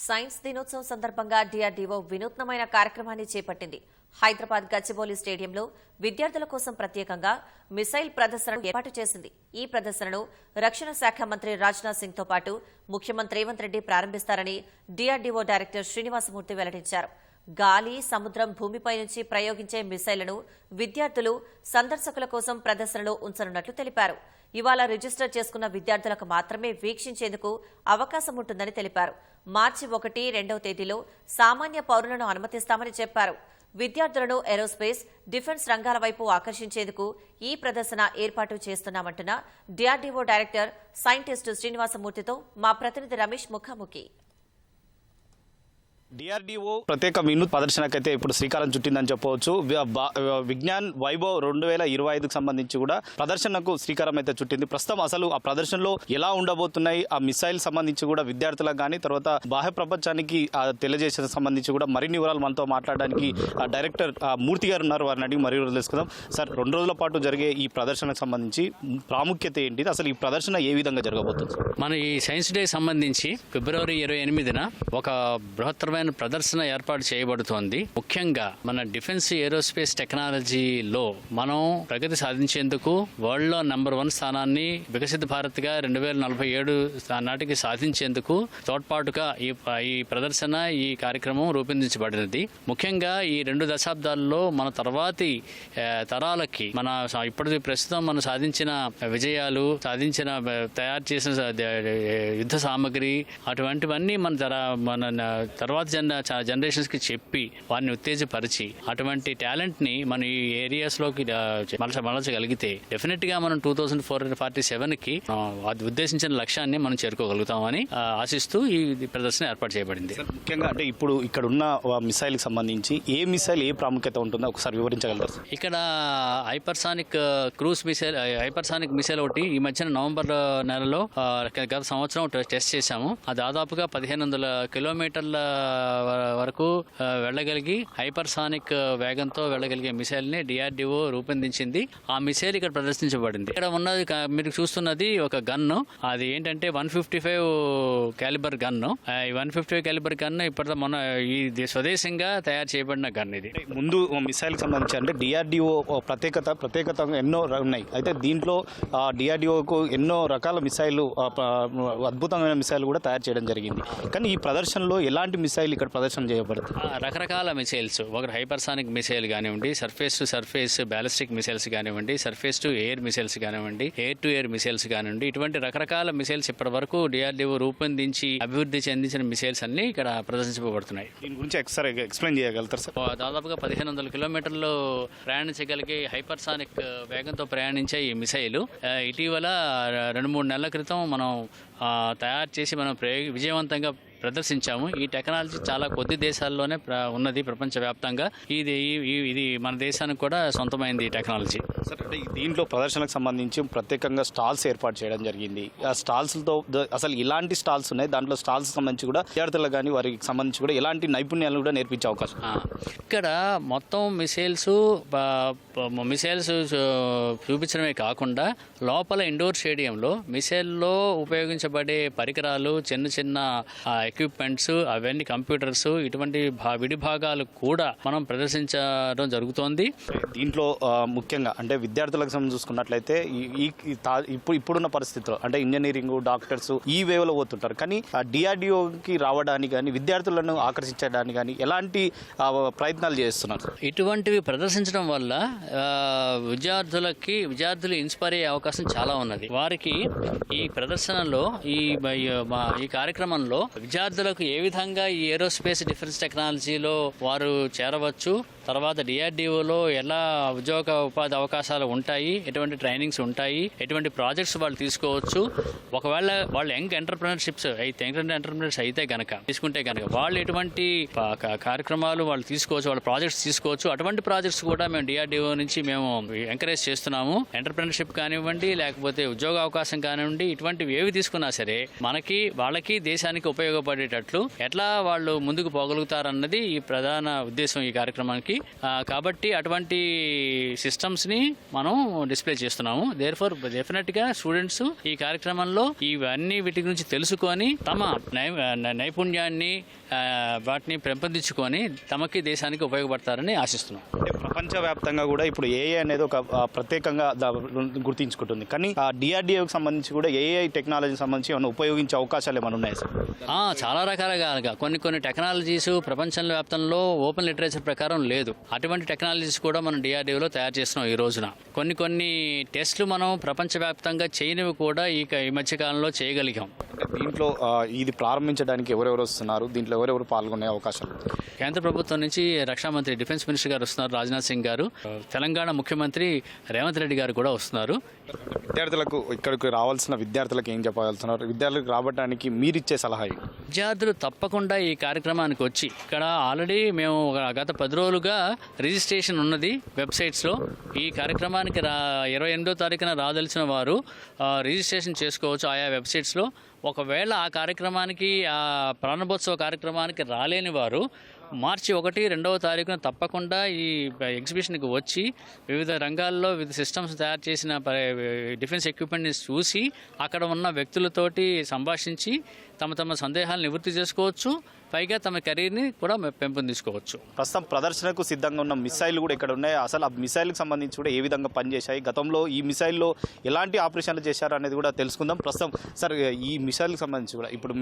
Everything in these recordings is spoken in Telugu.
సైన్స్ దినోత్సవం సందర్భంగా డిఆర్డీఓ వినూత్నమైన కార్యక్రమాన్ని చేపట్టింది. హైదరాబాద్ గచ్చిబౌలి స్టేడియంలో విద్యార్థుల కోసం ప్రత్యేకంగా మిసైల్ ప్రదర్శనను ఏర్పాటు చేసింది. ఈ ప్రదర్శనను రక్షణ శాఖ మంత్రి రాజ్నాథ్ సింగ్ తో పాటు ముఖ్యమంత్రి రేవంత్ రెడ్డి ప్రారంభిస్తారని డిఆర్డీఓ డైరెక్టర్ శ్రీనివాసమూర్తి వెల్లడించారు. గాలి, సముద్రం, భూమిపై నుంచి ప్రయోగించే మిసైళ్లను విద్యార్థులు సందర్శకుల కోసం ప్రదర్శనలో ఉంచనున్నట్లు తెలిపారు. ఇవాళ రిజిస్టర్ చేసుకున్న విద్యార్థులకు మాత్రమే వీక్షించేందుకు అవకాశం ఉంటుందని తెలిపారు. మార్చి 1, 2వ తేదీలో సామాన్య పౌరులను అనుమతిస్తామని చెప్పారు. విద్యార్థులను ఏరోస్పేస్, డిఫెన్స్ రంగాల వైపు ఆకర్షించేందుకు ఈ ప్రదర్శన ఏర్పాటు చేస్తున్నామంటున్న డిఆర్డీఓ డైరెక్టర్ సైంటిస్టు శ్రీనివాసమూర్తితో మా ప్రతినిధి రమేష్ ముఖాముఖి. డిఆర్డీఓ ప్రత్యేక వినూత్న ప్రదర్శనకైతే ఇప్పుడు శ్రీకారం చుట్టిందని చెప్పవచ్చు. విజ్ఞాన్ వైభవ్ 2025కు సంబంధించి కూడా ప్రదర్శనకు శ్రీకారం అయితే చుట్టింది. ప్రస్తుతం అసలు ఆ ప్రదర్శనలో ఎలా ఉండబోతున్నాయి, ఆ మిసైల్ సంబంధించి కూడా విద్యార్థులకు కానీ తర్వాత బాహ్య ప్రపంచానికి తెలియజేసిన సంబంధించి కూడా మరిన్ని వివరాలు మనతో మాట్లాడడానికి డైరెక్టర్ మూర్తి గారు ఉన్నారు. వారిని అడిగి మరీ తెలుసుకుందాం. సార్, 2 రోజుల పాటు జరిగే ఈ ప్రదర్శనకు సంబంధించి ప్రాముఖ్యత ఏంటి, అసలు ఈ ప్రదర్శన ఏ విధంగా జరగబోతుంది? మన ఈ సైన్స్ డే సంబంధించి ఫిబ్రవరి 28న ఒక బృహత్తరమైన ప్రదర్శన ఏర్పాటు చేయబడుతోంది. ముఖ్యంగా మన డిఫెన్స్ ఏరోస్పేస్ టెక్నాలజీలో మనం ప్రగతి సాధించేందుకు వరల్డ్ లో నంబర్ 1 స్థానాన్ని వికసిత భారత్ గా 2047 నాటికి సాధించేందుకు తోడ్పాటుగా ఈ ప్రదర్శన, ఈ కార్యక్రమం రూపొందించబడినది. ముఖ్యంగా ఈ 2 దశాబ్దాల్లో మన తర్వాతి తరాలకి ప్రస్తుతం మనం సాధించిన విజయాలు, తయారు చేసిన యుద్ధ సామగ్రి అటువంటివన్నీ మన తర్వాత జనరేషన్స్ కి చెప్పి వారిని ఉత్తేజపరిచి అటువంటి టాలెంట్ ని మన ఈ ఏరియాస్ లోకి మలచగలిగితే డెఫినెట్ గా మనం 2447 కి ఉద్దేశించిన లక్ష్యాన్ని మనం చేరుకోగలుగుతామని ఆశిస్తూ ఈ ప్రదర్శన ఏర్పాటు చేయబడింది. ముఖ్యంగా అంటే ఇప్పుడు ఇక్కడ ఉన్న మిసైల్ కి సంబంధించి ఏ మిసైల్ ఏ ప్రాముఖ్యత ఉంటుందో ఒకసారి వివరించగలరు? ఇక్కడ hypersonic cruise missile, hypersonic missile ఒకటి ఈ మధ్యన నవంబర్ నెలలో గత సంవత్సరం టెస్ట్ చేశాము. అది దాదాపుగా 1500 కిలోమీటర్ల వరకు వెళ్ళగలిగి హైపర్సానిక్ వేగంతో వెళ్ళగలిగే మిసైల్ ని డిఆర్డీఓ రూపొందించింది. ఆ మిసైల్ ఇక్కడ ప్రదర్శించబడింది. ఇక్కడ ఉన్నది మీరు చూస్తున్నది ఒక గన్ను. అది ఏంటంటే 155 క్యాలిబర్ గన్ను. ఈ 155 క్యాలిబర్ గన్ను ఇప్పుడు మొన్న ఈ స్వదేశంగా తయారు చేయబడిన గన్. ఇది ముందు మిసైల్ కి సంబంధించి అంటే డిఆర్డీఓ ప్రత్యేకత ఎన్నో ఉన్నాయి. అయితే దీంట్లో డిఆర్డీఓకు ఎన్నో రకాల మిసైల్, అద్భుతమైన మిసైల్ కూడా తయారు చేయడం జరిగింది. కానీ ఈ ప్రదర్శనలో ఎలాంటి మిసైల్ ఇక్కడ ప్రదర్శన చేయబడుతుంది? రకరకాల మిసైల్స్, ఒకటి హైపర్సానిక్ మిసైల్ కానివ్వండి, surface to surface ballistic missiles కానివ్వండి, సర్ఫేస్ టు ఎయిర్ మిసైల్స్ కానివ్వండి, ఎయిర్ టు ఎయిర్ మిసైల్స్ కానివ్వండి, ఇటువంటి రకరకాల మిసైల్స్ ఇప్పటి వరకు డిఆర్డీఓ రూపొందించి అభివృద్ధి చెందించిన మిసైల్స్ అన్ని ఇక్కడ ప్రదర్శించబడుతున్నాయి. దీని గురించి ఎక్స్ప్లెయిన్ చేయగలుగుతారు సార్? దాదాపుగా 1500 కిలోమీటర్లు ప్రయాణించగలిగే హైపర్సానిక్ వేగంతో ప్రయాణించే ఈ మిసైల్ ఇటీవల 2-3 నెలల క్రితం మనం తయారు చేసి మనం విజయవంతంగా ప్రదర్శించాము. ఈ టెక్నాలజీ చాలా కొద్ది దేశాల్లోనే ఉన్నది ప్రపంచవ్యాప్తంగా. ఇది మన దేశానికి కూడా సొంతమైంది ఈ టెక్నాలజీ. సార్, అంటే దీంట్లో ప్రదర్శనకు సంబంధించి ప్రత్యేకంగా స్టాల్స్ ఏర్పాటు చేయడం జరిగింది. ఆ స్టాల్స్తో అసలు ఇలాంటి స్టాల్స్ ఉన్నాయి, దాంట్లో స్టాల్స్ సంబంధించి కూడా విద్యార్థులకు కానీ వారికి సంబంధించి కూడా ఎలాంటి నైపుణ్యాలు కూడా నేర్పించే అవకాశం. ఇక్కడ మొత్తం మిసైల్స్ చూపించడమే కాకుండా లోపల ఇండోర్ స్టేడియంలో మిసైల్లో ఉపయోగించబడే పరికరాలు, చిన్న ఎక్విప్మెంట్స్, అవన్నీ కంప్యూటర్స్, ఇటువంటి విడి భాగాలు కూడా మనం ప్రదర్శించడం జరుగుతోంది. దీంట్లో ముఖ్యంగా అంటే విద్యార్థులకు సంబంధించి చూసుకున్నట్లయితే ఇప్పుడున్న పరిస్థితుల్లో అంటే ఇంజనీరింగ్, డాక్టర్స్ ఈ వేవ్లో పోతుంటారు. కానీ డిఆర్డీఓకి రావడానికి కానీ విద్యార్థులను ఆకర్షించడానికి కానీ ఎలాంటి ప్రయత్నాలు చేస్తున్నారు? ఇటువంటివి ప్రదర్శించడం వల్ల విద్యార్థులు ఇన్స్పైర్ అయ్యే అవకాశం చాలా ఉన్నది. వారికి ఈ ప్రదర్శనలో ఈ కార్యక్రమంలో విద్యార్థులకు ఏ విధంగా ఈ ఏరోస్పేస్ డిఫెన్స్ టెక్నాలజీలో వారు చేరవచ్చు, తర్వాత డిఆర్డీఓలో ఎలా ఉపాధి అవకాశాలు ఉంటాయి, ఎటువంటి ట్రైనింగ్స్ ఉంటాయి, ఎటువంటి ప్రాజెక్ట్స్ వాళ్ళు తీసుకోవచ్చు, ఒకవేళ వాళ్ళు యంగ్ ఎంటర్ప్రెనర్షిప్స్ అయితే తీసుకుంటే గనక వాళ్ళు ఎటువంటి కార్యక్రమాలు వాళ్ళు తీసుకోవచ్చు, వాళ్ళ ప్రాజెక్ట్స్ తీసుకోవచ్చు. అటువంటి ప్రాజెక్ట్స్ కూడా మేము డిఆర్డీఓ నుంచి మేము ఎంకరేజ్ చేస్తున్నాము. ఎంటర్ప్రెనర్షిప్ కానివ్వండి, లేకపోతే ఉద్యోగ అవకాశం కానివ్వండి, ఇటువంటివి ఏవి తీసుకున్నా ఉన్నా సరే మనకి వాళ్ళకి దేశానికి ఉపయోగపడేటట్లు ఎట్లా వాళ్ళు ముందుకు పోగలుగుతారన్నది ఈ ప్రధాన ఉద్దేశం ఈ కార్యక్రమానికి. కాబట్టి అటువంటి సిస్టమ్స్ని మనం డిస్ప్లే చేస్తున్నాము. దేర్ఫోర్ డెఫినెట్గా స్టూడెంట్స్ ఈ కార్యక్రమంలో ఇవన్నీ వీటి గురించి తెలుసుకొని తమ నైపుణ్యాన్ని వాటిని పెంపొందించుకొని తమకి దేశానికి ఉపయోగపడతారని ఆశిస్తున్నాం. అంటే ప్రపంచవ్యాప్తంగా కూడా ఇప్పుడు ఏఐ అనేది ఒక ప్రత్యేకంగా గుర్తించుకుంటుంది. కానీ ఆ డిఆర్డిఓకి సంబంధించి కూడా ఏఐ టెక్నాలజీకి సంబంధించి ఏమైనా ఉపయోగించే అవకాశాలు ఏమైనా ఉన్నాయి సార్? చాలా రకాలుగా కొన్ని టెక్నాలజీస్ ప్రపంచంలో వ్యాప్తంలో ఓపెన్ లిటరేచర్ ప్రకారం లేదు. అటువంటి టెక్నాలజీస్ కూడా మనం డిఆర్డిఓలో తయారు చేస్తున్నాం ఈ రోజున. కొన్ని టెస్టులు మనం ప్రపంచవ్యాప్తంగా చేయనివి కూడా ఈ మధ్యకాలంలో చేయగలిగాం. దీంట్లో ఇది ప్రారంభించడానికి ఎవరెవరు వస్తున్నారు, దీంట్లో ఎవరెవరు పాల్గొనే అవకాశాలు? కేంద్ర ప్రభుత్వం నుంచి రక్షణ మంత్రి డిఫెన్స్ మినిస్టర్ గారు వస్తున్నారు, రాజ్నాథ్ సింగ్ గారు. తెలంగాణ ముఖ్యమంత్రి రేవంత్ రెడ్డి గారు కూడా వస్తున్నారు. విద్యార్థులకు ఇక్కడికి రావాల్సిన విద్యార్థులకు ఏం చెప్పగలుగుతున్నారు? విద్యార్థులకు రావడానికి మీరిచ్చే సలహా? విద్యార్థులు తప్పకుండా ఈ కార్యక్రమానికి వచ్చి ఇక్కడ ఆల్రెడీ మేము గత 10 రోజులుగా రిజిస్ట్రేషన్ ఉన్నది వెబ్సైట్స్లో. ఈ కార్యక్రమానికి 28వ తారీఖున రాదలిచిన వారు రిజిస్ట్రేషన్ చేసుకోవచ్చు ఆయా వెబ్సైట్స్లో. ఒకవేళ ఆ కార్యక్రమానికి ఆ ప్రారంభోత్సవ కార్యక్రమానికి రాలేని వారు మార్చి 1, 2వ తారీఖున తప్పకుండా ఈ ఎగ్జిబిషన్కి వచ్చి వివిధ రంగాల్లో వివిధ సిస్టమ్స్ తయారు చేసిన డిఫెన్స్ ఎక్విప్మెంట్ని చూసి అక్కడ ఉన్న వ్యక్తులతోటి సంభాషించి తమ సందేహాలను నివృత్తి చేసుకోవచ్చు. పైగా తమ కెరీర్ని కూడా పెంపొందించుకోవచ్చు. ప్రస్తుతం ప్రదర్శనకు సిద్ధంగా ఉన్న మిసైల్ కూడా ఇక్కడ ఉన్నాయి. అసలు ఆ మిసైల్కి సంబంధించి కూడా ఏ విధంగా పనిచేశాయి, గతంలో ఈ మిసైల్లో ఎలాంటి ఆపరేషన్లు చేశారు అనేది కూడా తెలుసుకుందాం. ప్రస్తుతం సార్ ఈ మిసైల్కి సంబంధించి కూడా ఇప్పుడు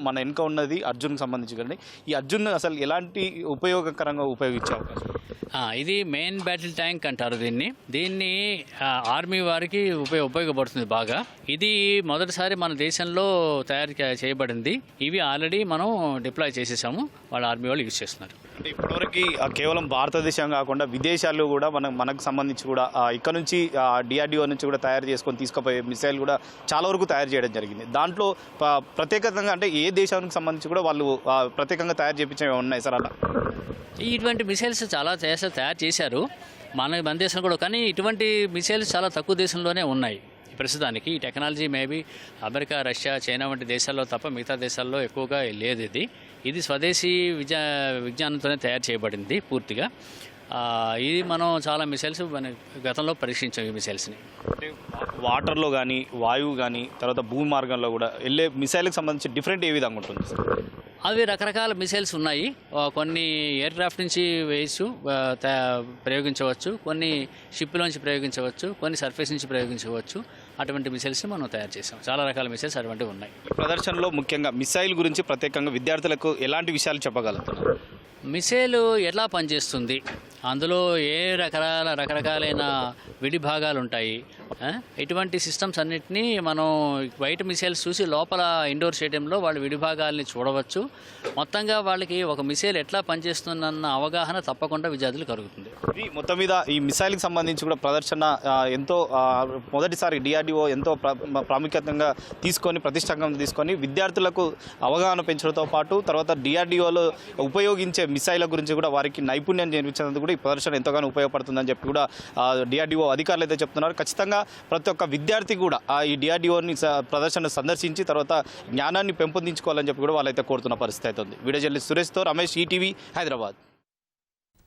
మన వెనుక ఉన్నది అర్జున్కి సంబంధించి కానీ ఈ అర్జున్ అసలు ఎలాంటి ఉపయోగకరంగా ఉపయోగించే అవకాశం? ఇది మెయిన్ బ్యాటిల్ ట్యాంక్ అంటారు దీన్ని ఆర్మీ వారికి ఉపయోగపడుతుంది బాగా. ఇది మొదటిసారి మన దేశంలో తయారు చేయబడింది. ఇవి ఆల్రెడీ మనం డిప్లాయ్ చేసేసాము, వాళ్ళ ఆర్మీ వాళ్ళు యూజ్ చేస్తున్నారు. అంటే ఇప్పటివరకు కేవలం భారతదేశం కాకుండా విదేశాల్లో కూడా మనకు సంబంధించి కూడా ఇక్కడ నుంచి డిఆర్డిఓ నుంచి కూడా తయారు చేసుకొని తీసుకుపోయే మిసైల్ కూడా చాలా వరకు తయారు చేయడం జరిగింది. దాంట్లో ప్రత్యేకంగా అంటే ఏ దేశానికి సంబంధించి కూడా వాళ్ళు ప్రత్యేకంగా తయారు చేయించేవి ఉన్నాయి సార్? అలా ఇటువంటి మిసైల్స్ చాలా తయారు చేశారు మన దేశంలో కూడా. కానీ ఇటువంటి మిసైల్స్ చాలా తక్కువ దేశంలోనే ఉన్నాయి ప్రస్తుతానికి. ఈ technology maybe America, Russia, China వంటి దేశాల్లో తప్ప మిగతా దేశాల్లో ఎక్కువగా లేదు. ఇది స్వదేశీ విజ్ఞానంతోనే తయారు చేయబడింది పూర్తిగా. ఇది మనం చాలా మిసైల్స్ గతంలో పరీక్షించాం ఈ మిసైల్స్ని. వాటర్లో కానీ వాయువు కానీ తర్వాత భూమి మార్గంలో కూడా వెళ్ళే మిసైల్కి సంబంధించి డిఫరెంట్ ఏ విధంగా ఉంటుంది సార్? అవి రకరకాల మిసైల్స్ ఉన్నాయి. కొన్ని ఎయిర్ క్రాఫ్ట్ నుంచి వేయచ్చు ప్రయోగించవచ్చు, కొన్ని షిప్లోంచి ప్రయోగించవచ్చు, కొన్ని సర్ఫేస్ నుంచి ప్రయోగించవచ్చు. అటువంటి మిసైల్స్ని మనం తయారు చేసాం. చాలా రకాల మిసైల్స్ అటువంటివి ఉన్నాయి. ప్రదర్శనలో ముఖ్యంగా మిసైల్ గురించి ప్రత్యేకంగా విద్యార్థులకు ఎలాంటి విషయాలు చెప్పగలుగుతున్నారు? మిసైల్ ఎలా పనిచేస్తుంది, అందులో ఏ రకరకాలైన విడి భాగాలు ఉంటాయి, ఇటువంటి సిస్టమ్స్ అన్నిటినీ మనం బయట మిసైల్స్ చూసి లోపల ఇండోర్ స్టేడియంలో వాళ్ళు విడిభాగాల్ని చూడవచ్చు. మొత్తంగా వాళ్ళకి ఒక మిసైల్ ఎట్లా పనిచేస్తుందన్న అవగాహన తప్పకుండా విద్యార్థులు కలుగుతుంది. మొత్తం మీద ఈ మిసైల్కి సంబంధించి కూడా ప్రదర్శన ఎంతో మొదటిసారి డిఆర్డిఓ ఎంతో ప్రాముఖ్యతంగా ప్రతిష్టాంగం తీసుకొని విద్యార్థులకు అవగాహన పెంచడంతో పాటు తర్వాత డిఆర్డిఓలో ఉపయోగించే మిసైల్ గురించి కూడా వారికి నైపుణ్యం నేర్పించినందుకు కూడా ఈ ప్రదర్శన ఎంతగానో ఉపయోగపడుతుందని చెప్పి కూడా డిఆర్డిఓ అధికారులు అయితే చెప్తున్నారు. ఖచ్చితంగా ప్రతి ఒక్క విద్యార్థి కూడా ఈ డిఆర్డిఓని ప్రదర్శన సందర్శించి తర్వాత జ్ఞానాన్ని పెంపొందించుకోవాలని చెప్పి కూడా వాళ్ళైతే కోరుతున్న పరిస్థితి అవుతుంది. వీడియో జర్నలిస్ట్ సురేష్తో రమేష్, ఈటీవీ, హైదరాబాద్.